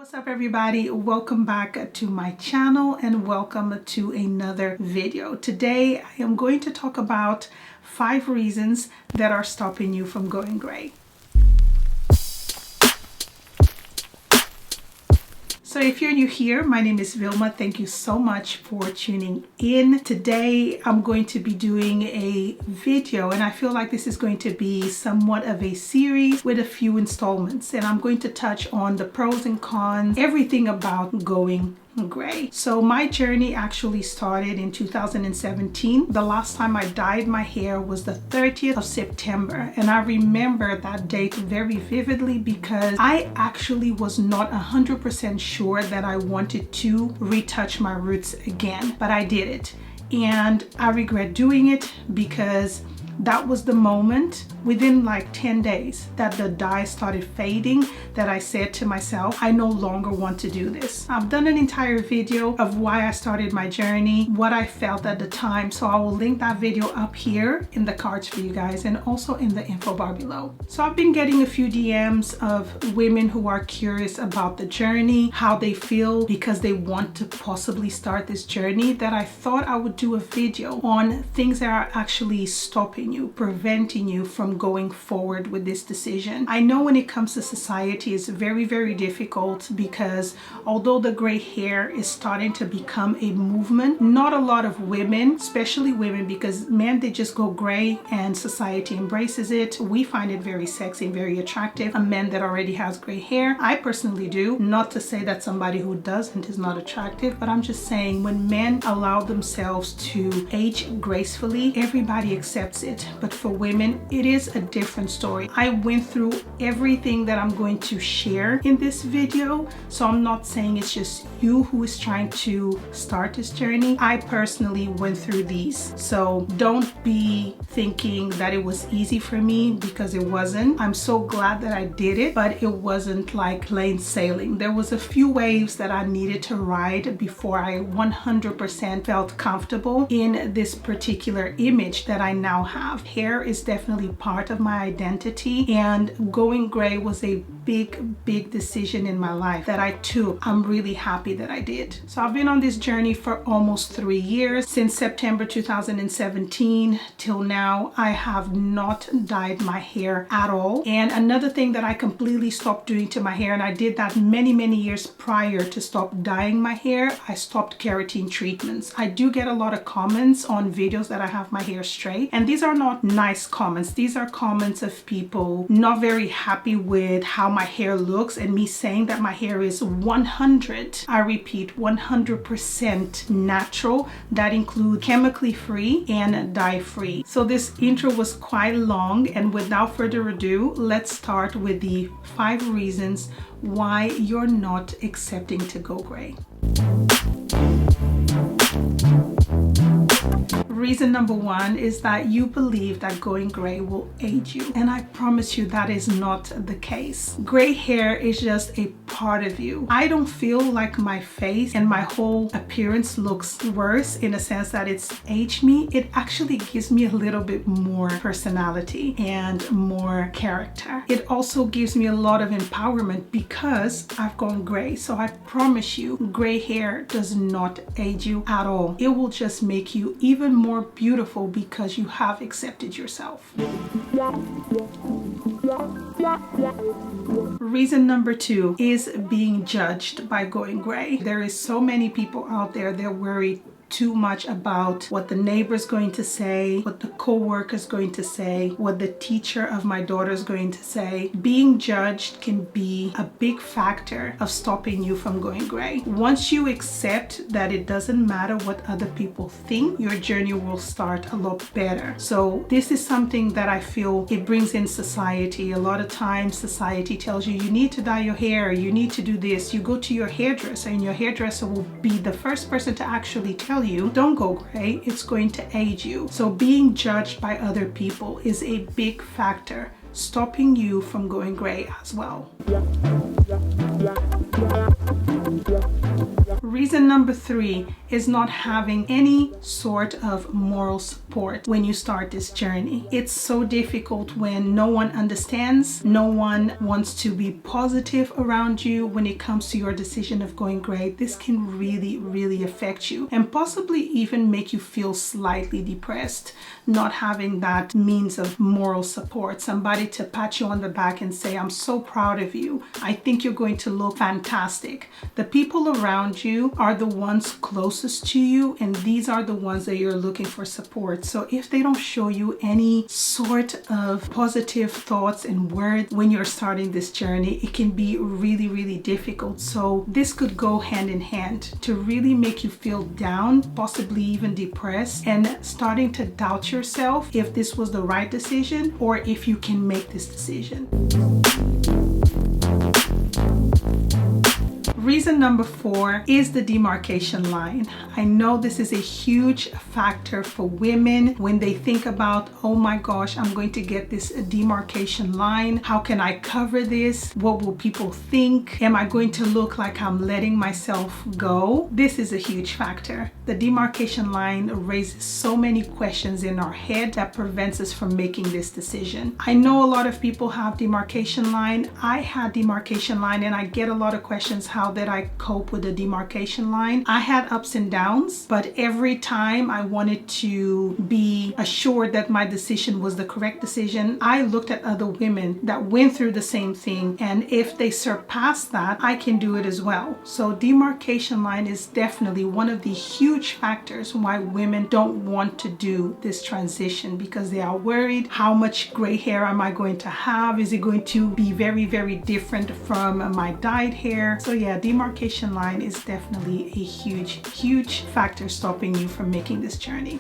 What's up everybody, welcome back to my channel and welcome to another video. Today I am going to talk about 5 reasons that are stopping you from going gray. So if you're new here, my name is Vilma. Thank you so much for tuning in. Today I'm going to be doing a video and I feel like this is going to be somewhat of a series with a few installments, and I'm going to touch on the pros and cons, everything about going gray. So my journey actually started in 2017. The last time I dyed my hair was the 30th of September, and I remember that date very vividly because I actually was not 100% sure that I wanted to retouch my roots again, but I did it and I regret doing it because that was the moment within like 10 days that the dye started fading that I said to myself, I no longer want to do this. I've done an entire video of why I started my journey, what I felt at the time, so I will link that video up here in the cards for you guys and also in the info bar below. So I've been getting a few DMs of women who are curious about the journey, how they feel because they want to possibly start this journey, that I thought I would do a video on things that are actually stopping you, preventing you from going forward with this decision. I know when it comes to society, it's very, very difficult because although the gray hair is starting to become a movement, not a lot of women, especially women, because men, they just go gray and society embraces it. We find it very sexy and very attractive. A man that already has gray hair, I personally do. Not to say that somebody who doesn't is not attractive, but I'm just saying when men allow themselves to age gracefully, everybody accepts it. But for women, it is a different story. I went through everything that I'm going to share in this video, so I'm not saying it's just you who is trying to start this journey. I personally went through these, so don't be thinking that it was easy for me, because it wasn't. I'm so glad that I did it, but it wasn't like plain sailing. There was a few waves that I needed to ride before I 100% felt comfortable in this particular image that I now have. Hair is definitely part of my identity, and going gray was a big decision in my life that I took. I'm really happy that I did. So I've been on this journey for almost 3 years. Since September 2017 till now, I have not dyed my hair at all. And another thing that I completely stopped doing to my hair, and I did that many years prior to stop dyeing my hair, I stopped keratin treatments. I do get a lot of comments on videos that I have my hair straight, and these are not nice comments. These are comments of people not very happy with how my hair looks and me saying that my hair is 100, I repeat, 100% natural. That includes chemically free and dye free. So this intro was quite long, and without further ado, let's start with the 5 reasons why you're not accepting to go gray. Reason number 1 is that you believe that going gray will age you, and I promise you that is not the case. Gray hair is just a part of you. I don't feel like my face and my whole appearance looks worse in a sense that it's aged me. It actually gives me a little bit more personality and more character. It also gives me a lot of empowerment because I've gone gray. So I promise you, gray hair does not age you at all. It will just make you even more beautiful because you have accepted yourself. Reason number 2 is being judged by going gray. There is so many people out there, they're worried too much about what the neighbor's going to say, what the co-worker's going to say, what the teacher of my daughter is going to say. Being judged can be a big factor of stopping you from going gray. Once you accept that it doesn't matter what other people think, your journey will start a lot better. So this is something that I feel it brings in society. A lot of times society tells you, you need to dye your hair, you need to do this. You go to your hairdresser and your hairdresser will be the first person to actually tell you, don't go gray, it's going to age you. So being judged by other people is a big factor stopping you from going gray as well. Reason number 3 is not having any sort of morals support when you start this journey. It's so difficult when no one understands, no one wants to be positive around you when it comes to your decision of going gray. This can really affect you and possibly even make you feel slightly depressed, not having that means of moral support, somebody to pat you on the back and say, I'm so proud of you. I think you're going to look fantastic. The people around you are the ones closest to you, and these are the ones that you're looking for support. So if they don't show you any sort of positive thoughts and words when you're starting this journey, it can be really difficult. So this could go hand in hand to really make you feel down, possibly even depressed, and starting to doubt yourself if this was the right decision or if you can make this decision. Reason number 4 is the demarcation line. I know this is a huge factor for women when they think about, oh my gosh, I'm going to get this demarcation line. How can I cover this? What will people think? Am I going to look like I'm letting myself go? This is a huge factor. The demarcation line raises so many questions in our head that prevents us from making this decision. I know a lot of people have demarcation line. I had demarcation line, and I get a lot of questions how that I cope with the demarcation line. I had ups and downs, but every time I wanted to be assured that my decision was the correct decision, I looked at other women that went through the same thing, and if they surpass that, I can do it as well. So demarcation line is definitely one of the huge factors why women don't want to do this transition, because they are worried, how much gray hair am I going to have? Is it going to be very different from my dyed hair? So yeah, demarcation line is definitely a huge factor stopping you from making this journey.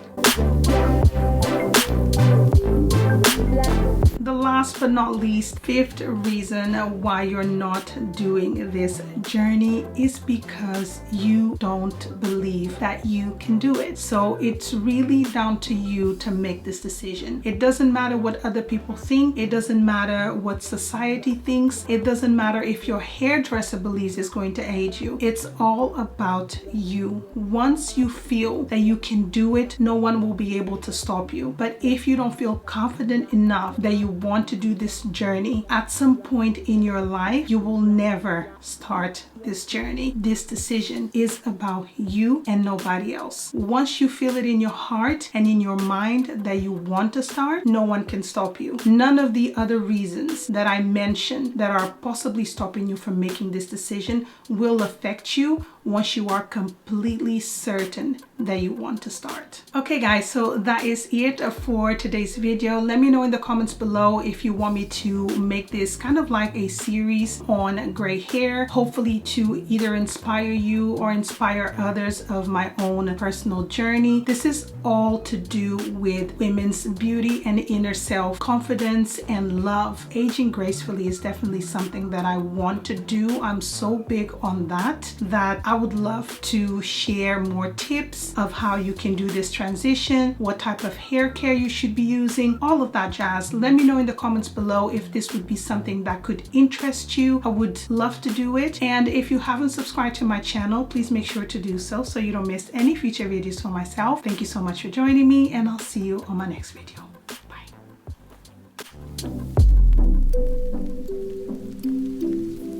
The last but not least, 5th reason why you're not doing this journey is because you don't believe that you can do it. So it's really down to you to make this decision. It doesn't matter what other people think. It doesn't matter what society thinks. It doesn't matter if your hairdresser believes it's going to aid you. It's all about you. Once you feel that you can do it, no one will be able to stop you. But if you don't feel confident enough that you want to do this journey, at some point in your life, you will never start this journey. This decision is about you and nobody else. Once you feel it in your heart and in your mind that you want to start, no one can stop you. None of the other reasons that I mentioned that are possibly stopping you from making this decision will affect you once you are completely certain that you want to start. Okay guys, so that is it for today's video. Let me know in the comments below if you want me to make this kind of like a series on gray hair, hopefully to either inspire you or inspire others of my own personal journey. This is all to do with women's beauty and inner self confidence and love. Aging gracefully is definitely something that I want to do. I'm so big on that I would love to share more tips of how you can do this transition, what type of hair care you should be using, all of that jazz. Let me know in the comments below if this would be something that could interest you. I would love to do it. And if you haven't subscribed to my channel, please make sure to do so you don't miss any future videos for myself. Thank you so much for joining me, and I'll see you on my next video.